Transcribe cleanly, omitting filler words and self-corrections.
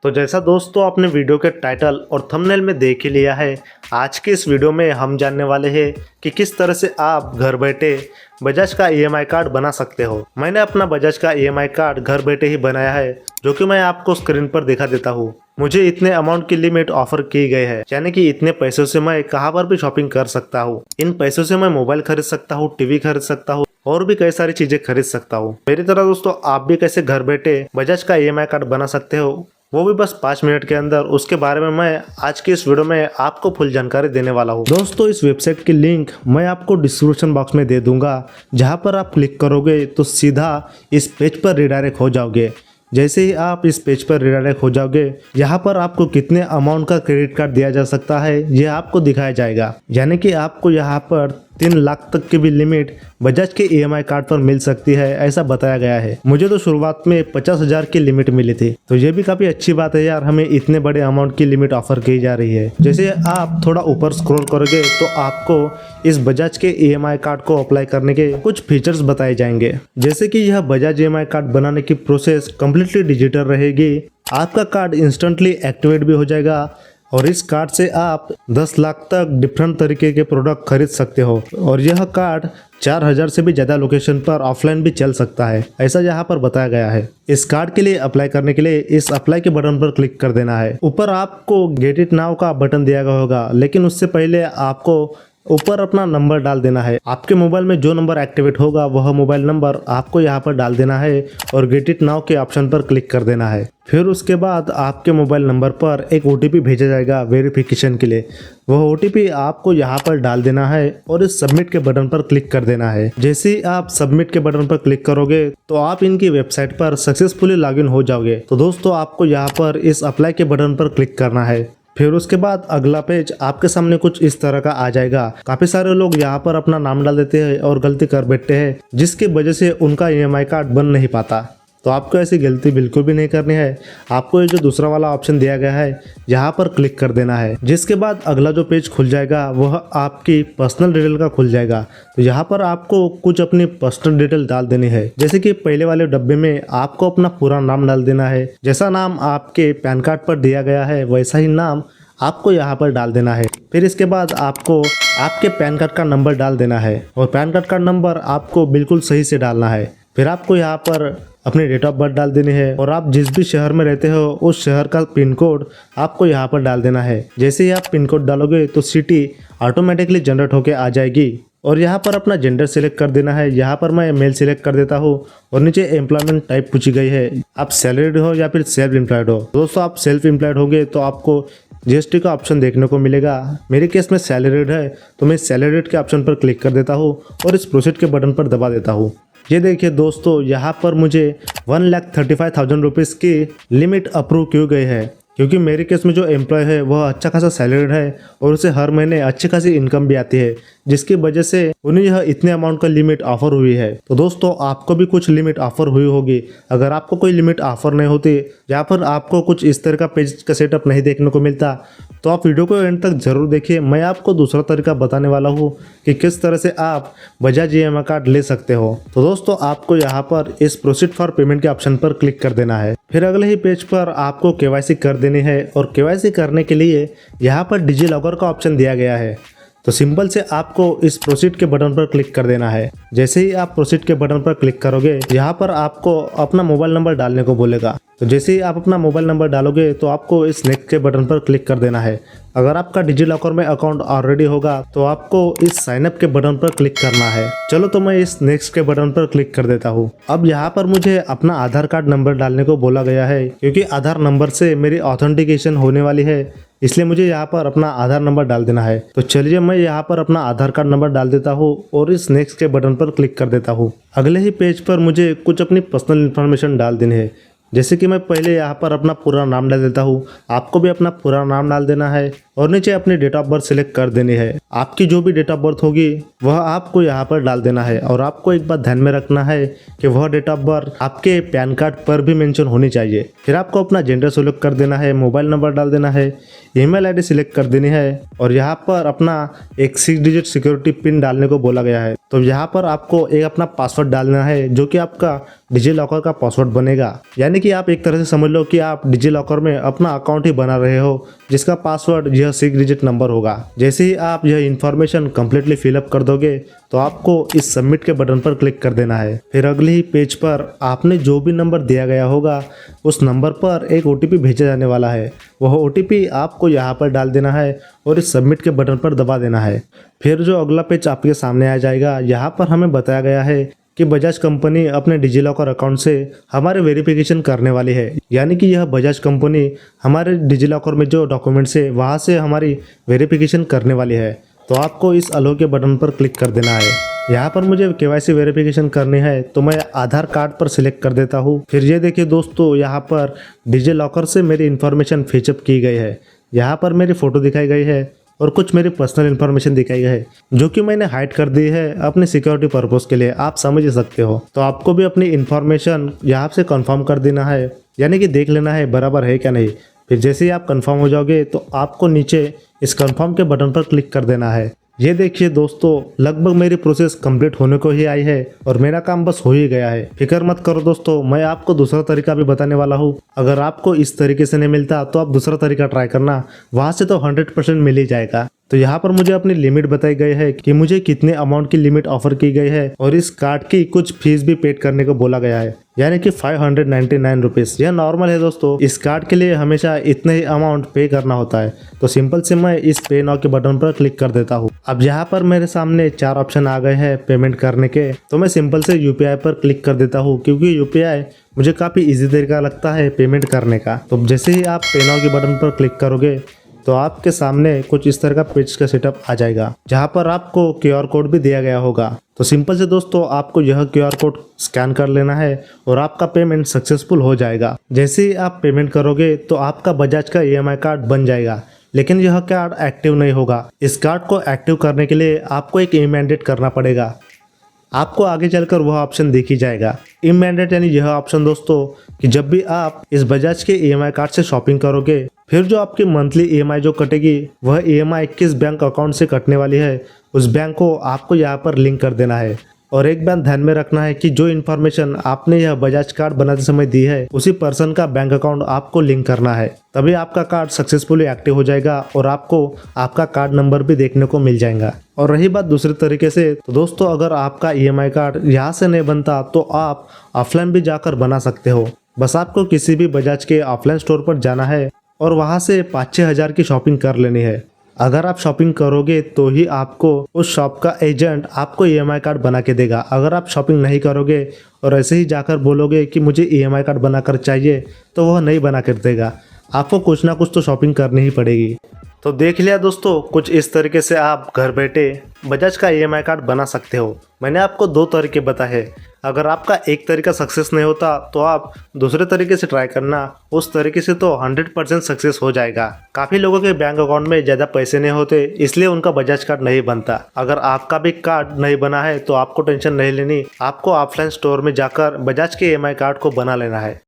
तो जैसा दोस्तों आपने वीडियो के टाइटल और थंबनेल में देख ही लिया है, आज के इस वीडियो में हम जानने वाले हैं कि किस तरह से आप घर बैठे बजाज का ईएमआई कार्ड बना सकते हो। मैंने अपना बजाज का ईएमआई कार्ड घर बैठे ही बनाया है, जो कि मैं आपको स्क्रीन पर दिखा देता हूँ। मुझे इतने अमाउंट की लिमिट ऑफर की गई है, यानी कि इतने पैसों से मैं कहाँ पर भी शॉपिंग कर सकता हूँ। इन पैसों से मैं मोबाइल खरीद सकता हूँ, टीवी खरीद सकता हूँ और भी कई सारी चीजें खरीद सकता हूँ। मेरी तरह दोस्तों आप भी कैसे घर बैठे बजाज का ईएमआई कार्ड बना सकते हो, वो भी बस 5 मिनट के अंदर, उसके बारे में मैं आज की इस वीडियो में आपको फुल जानकारी देने वाला हूँ। दोस्तों इस वेबसाइट की लिंक मैं आपको डिस्क्रिप्शन बॉक्स में दे दूंगा, जहाँ पर आप क्लिक करोगे तो सीधा इस पेज पर रिडायरेक्ट हो जाओगे। जैसे ही आप इस पेज पर रिडायरेक्ट हो जाओगे, यहाँ पर आपको कितने अमाउंट का क्रेडिट कार्ड दिया जा सकता है ये आपको दिखाया जाएगा। यानी कि आपको यहाँ पर 3 लाख तक की भी लिमिट बजाज के ईएमआई कार्ड पर मिल सकती है, ऐसा बताया गया है। मुझे तो शुरुआत में 50,000 की लिमिट मिली थी, तो ये भी काफी अच्छी बात है यार, हमें इतने बड़े अमाउंट की लिमिट ऑफर की जा रही है। जैसे आप थोड़ा ऊपर स्क्रॉल करोगे तो आपको इस बजाज के ईएमआई कार्ड को अप्लाई करने के कुछ फीचर्स बताए जाएंगे। जैसे कि यह बजाज ईएमआई कार्ड बनाने की प्रोसेस कम्प्लीटली डिजिटल रहेगी। आपका कार्ड इंस्टेंटली एक्टिवेट भी हो जाएगा और इस कार्ड से आप 10 लाख तक डिफरेंट तरीके के प्रोडक्ट खरीद सकते हो और यह कार्ड 4000 से भी ज़्यादा लोकेशन पर ऑफलाइन भी चल सकता है, ऐसा यहाँ पर बताया गया है। इस कार्ड के लिए अप्लाई करने के लिए इस अप्लाई के बटन पर क्लिक कर देना है। ऊपर आपको गेट इट नाउ का बटन दिया गया होगा, लेकिन उससे पहले आपको ऊपर अपना नंबर डाल देना है। आपके मोबाइल में जो नंबर एक्टिवेट होगा वह मोबाइल नंबर आपको यहाँ पर डाल देना है और गेट इट नाउ के ऑप्शन पर क्लिक कर देना है। फिर उसके बाद आपके मोबाइल नंबर पर एक ओटीपी भेजा जाएगा वेरिफिकेशन के लिए। वह ओटीपी आपको यहाँ पर डाल देना है और इस सबमिट के बटन पर क्लिक कर देना है। जैसे ही आप सबमिट के बटन पर क्लिक करोगे तो आप इनकी वेबसाइट पर सक्सेसफुली लॉगिन हो जाओगे। तो दोस्तों आपको यहाँ पर इस अप्लाई के बटन पर क्लिक करना है। फिर उसके बाद अगला पेज आपके सामने कुछ इस तरह का आ जाएगा। काफी सारे लोग यहाँ पर अपना नाम डाल देते हैं और गलती कर बैठते हैं, जिसकी वजह से उनका ईएमआई कार्ड बन नहीं पाता। तो आपको ऐसी गलती बिल्कुल भी नहीं करनी है। आपको ये जो दूसरा वाला ऑप्शन दिया गया है यहाँ पर क्लिक कर देना है। जिसके बाद अगला जो पेज खुल जाएगा वह आपकी पर्सनल डिटेल का खुल जाएगा। तो यहाँ पर आपको कुछ अपनी पर्सनल डिटेल डाल देनी है। जैसे कि पहले वाले डब्बे में आपको अपना पूरा नाम डाल देना है। जैसा नाम आपके पैन कार्ड पर दिया गया है वैसा ही नाम आपको यहाँ पर डाल देना है। फिर इसके बाद आपको आपके पैन कार्ड का नंबर डाल देना है और पैन कार्ड का नंबर आपको बिल्कुल सही से डालना है। फिर आपको यहाँ पर अपनी डेट ऑफ बर्थ डाल देनी है और आप जिस भी शहर में रहते हो उस शहर का पिन कोड आपको यहाँ पर डाल देना है। जैसे ही आप पिन कोड डालोगे तो सिटी ऑटोमेटिकली जनरेट होके आ जाएगी और यहाँ पर अपना जेंडर सिलेक्ट कर देना है। यहाँ पर मैं मेल सिलेक्ट कर देता हूँ और नीचे एम्प्लॉयमेंट टाइप पूछी गई है, आप सैलरीड हो या फिर सेल्फ एम्प्लॉयड हो। दोस्तों आप सेल्फ एम्प्लॉयड होंगे तो आपको जीएसटी का ऑप्शन देखने को मिलेगा। मेरे केस में सैलरीड है तो मैं सैलरीड के ऑप्शन पर क्लिक कर देता हूँ और इस प्रोसीड के बटन पर दबा देता हूँ। ये देखिए दोस्तों यहाँ पर मुझे 1,35,000 रुपीज़ की लिमिट अप्रूव की गई है, क्योंकि मेरे केस में जो एम्प्लॉय है वह अच्छा खासा सैलरीड है और उसे हर महीने अच्छी खासी इनकम भी आती है, जिसकी वजह से उन्हें यह इतने अमाउंट का लिमिट ऑफर हुई है। तो दोस्तों आपको भी कुछ लिमिट ऑफर हुई होगी। अगर आपको कोई लिमिट ऑफर नहीं होती या फिर आपको कुछ इस तरह का पेज का सेटअप नहीं देखने को मिलता तो आप वीडियो को एंड तक जरूर देखिए। मैं आपको दूसरा तरीका बताने वाला हूँ कि किस तरह से आप बजाज ईएमआई कार्ड ले सकते हो। तो दोस्तों आपको यहाँ पर इस प्रोसीड फॉर पेमेंट के ऑप्शन पर क्लिक कर देना है। फिर अगले ही पेज पर आपको केवाईसी कर देनी है और केवाईसी करने के लिए यहाँ पर डिजी लॉकर का ऑप्शन दिया गया है। तो सिंपल से आपको इस प्रोसीड के बटन पर क्लिक कर देना है। जैसे ही आप प्रोसीड के बटन पर क्लिक करोगे यहाँ पर आपको अपना मोबाइल नंबर डालने को बोलेगा। तो जैसे ही आप अपना मोबाइल नंबर डालोगे तो आपको इस नेक्स्ट के बटन पर क्लिक कर देना है। अगर आपका डिजी लॉकर में अकाउंट ऑलरेडी होगा तो आपको इस साइन अप के बटन पर क्लिक करना है। चलो तो मैं इस नेक्स्ट के बटन पर क्लिक कर देता हूँ। अब यहाँ पर मुझे अपना आधार कार्ड नंबर डालने को बोला गया है, क्योंकि आधार नंबर से मेरी ऑथेंटिकेशन होने वाली है, इसलिए मुझे यहाँ पर अपना आधार नंबर डाल देना है। तो चलिए मैं यहाँ पर अपना आधार कार्ड नंबर डाल देता हूँ और इस नेक्स्ट के बटन पर क्लिक कर देता हूँ। अगले ही पेज पर मुझे कुछ अपनी पर्सनल इन्फॉर्मेशन डाल देनी है। जैसे कि मैं पहले यहाँ पर अपना पूरा नाम डाल देता हूँ, आपको भी अपना पूरा नाम डाल देना है और नीचे अपनी डेट ऑफ बर्थ सिलेक्ट कर देनी है। आपकी जो भी डेट ऑफ बर्थ होगी वह आपको यहाँ पर डाल देना है और आपको एक बात ध्यान में रखना है कि वह डेट ऑफ बर्थ आपके पैन कार्ड पर भी मेंशन होनी चाहिए। फिर आपको अपना जेंडर सिलेक्ट कर देना है, मोबाइल नंबर डाल देना है, ईमेल आईडी सिलेक्ट कर देनी है और यहाँ पर अपना एक 6 डिजिट सिक्योरिटी पिन डालने को बोला गया है। तो यहाँ पर आपको एक अपना पासवर्ड डालना है जो कि आपका डिजी लॉकर का पासवर्ड बनेगा। यानी कि आप एक तरह से समझ लो कि आप डिजी लॉकर में अपना अकाउंट ही बना रहे हो जिसका पासवर्ड यह 6 डिजिट नंबर होगा। जैसे ही आप यह इन्फॉर्मेशन कम्प्लीटली फिलअप कर दोगे तो आपको इस सबमिट के बटन पर क्लिक कर देना है। फिर अगले ही पेज पर आपने जो भी नंबर दिया गया होगा उस नंबर पर एक OTP भेजा जाने वाला है। वह OTP आपको यहाँ पर डाल देना है और इस सबमिट के बटन पर दबा देना है। फिर जो अगला पेज आपके सामने आ जाएगा, यहाँ पर हमें बताया गया है कि बजाज कंपनी अपने डिजी लॉकर अकाउंट से हमारे वेरिफिकेशन करने वाली है। यानी कि यह बजाज कंपनी हमारे डिजी लॉकर में जो डॉक्यूमेंट्स है वहाँ से हमारी वेरिफिकेशन करने वाली है। तो आपको इस अलो के बटन पर क्लिक कर देना है। यहाँ पर मुझे KYC वेरिफिकेशन करनी है तो मैं आधार कार्ड पर सिलेक्ट कर देता हूँ। फिर ये देखिए दोस्तों, यहाँ पर डिजी लॉकर से मेरी इन्फॉर्मेशन फीचअप की गई है। यहाँ पर मेरी फ़ोटो दिखाई गई है और कुछ मेरी पर्सनल इन्फॉर्मेशन दिखाई गई है जो कि मैंने हाइड कर दी है अपनी सिक्योरिटी पर्पस के लिए। आप समझ सकते हो। तो आपको भी अपनी इन्फॉर्मेशन यहाँ से कंफर्म कर देना है, यानी कि देख लेना है बराबर है क्या नहीं। फिर जैसे ही आप कंफर्म हो जाओगे तो आपको नीचे इस कंफर्म के बटन पर क्लिक कर देना है। ये देखिए दोस्तों, लगभग मेरी प्रोसेस कंप्लीट होने को ही आई है और मेरा काम बस हो ही गया है। फिक्र मत करो दोस्तों, मैं आपको दूसरा तरीका भी बताने वाला हूँ। अगर आपको इस तरीके से नहीं मिलता तो आप दूसरा तरीका ट्राई करना, वहाँ से तो 100% मिल ही जाएगा। तो यहाँ पर मुझे अपनी लिमिट बताई गई है कि मुझे कितने अमाउंट की लिमिट ऑफर की गई है और इस कार्ड की कुछ फीस भी पेड करने को बोला गया है, यानी कि 599 रुपीज़। यह नॉर्मल है दोस्तों, इस कार्ड के लिए हमेशा इतने ही अमाउंट पे करना होता है। तो सिंपल से मैं इस पे नाउ के बटन पर क्लिक कर देता हूँ। अब यहाँ पर मेरे सामने 4 ऑप्शन आ गए हैं पेमेंट करने के। तो मैं सिंपल से UPI पर क्लिक कर देता हूँ क्योंकि UPI मुझे काफ़ी ईजी तरीका लगता है पेमेंट करने का। तो जैसे ही आप पे नाउ के बटन पर क्लिक करोगे तो आपके सामने कुछ इस तरह का पेज का सेटअप आ जाएगा जहां पर आपको QR कोड भी दिया गया होगा। तो सिंपल से दोस्तों, आपको यह QR कोड स्कैन कर लेना है और आपका पेमेंट सक्सेसफुल हो जाएगा। जैसे ही आप पेमेंट करोगे तो आपका बजाज का EMI कार्ड बन जाएगा, लेकिन यह कार्ड एक्टिव नहीं होगा। इस कार्ड को एक्टिव करने के लिए आपको एक इमेंडेट करना पड़ेगा। आपको आगे चलकर वह ऑप्शन देखी जाएगा। इमेंडेट यानी यह ऑप्शन दोस्तों कि जब भी आप इस बजाज के EMI कार्ड से शॉपिंग करोगे फिर जो आपकी मंथली EMI जो कटेगी वह EMI किस बैंक अकाउंट से कटने वाली है उस बैंक को आपको यहाँ पर लिंक कर देना है। और एक बात ध्यान में रखना है कि जो इन्फॉर्मेशन आपने यह बजाज कार्ड बनाते समय दी है उसी पर्सन का बैंक अकाउंट आपको लिंक करना है, तभी आपका कार्ड सक्सेसफुली एक्टिव हो जाएगा और आपको आपका कार्ड नंबर भी देखने को मिल जाएगा। और रही बात दूसरे तरीके से, तो दोस्तों अगर आपका EMI कार्ड यहाँ से नहीं बनता तो आप ऑफलाइन भी जाकर बना सकते हो। बस आपको किसी भी बजाज के ऑफलाइन स्टोर पर जाना है और वहाँ से 5-6 हज़ार की शॉपिंग कर लेनी है। अगर आप शॉपिंग करोगे तो ही आपको उस शॉप का एजेंट आपको EMI कार्ड बना के देगा। अगर आप शॉपिंग नहीं करोगे और ऐसे ही जाकर बोलोगे कि मुझे EMI कार्ड बनाकर चाहिए तो वह नहीं बना कर देगा। आपको कुछ ना कुछ तो शॉपिंग करनी ही पड़ेगी। तो देख लिया दोस्तों, कुछ इस तरीके से आप घर बैठे बजाज का EMI कार्ड बना सकते हो। मैंने आपको 2 तरीके बताए। अगर आपका एक तरीका सक्सेस नहीं होता तो आप दूसरे तरीके से ट्राई करना, उस तरीके से तो 100% सक्सेस हो जाएगा। काफ़ी लोगों के बैंक अकाउंट में ज़्यादा पैसे नहीं होते इसलिए उनका बजाज कार्ड नहीं बनता। अगर आपका भी कार्ड नहीं बना है तो आपको टेंशन नहीं लेनी, आपको ऑफलाइन स्टोर में जाकर बजाज के EMI कार्ड को बना लेना है।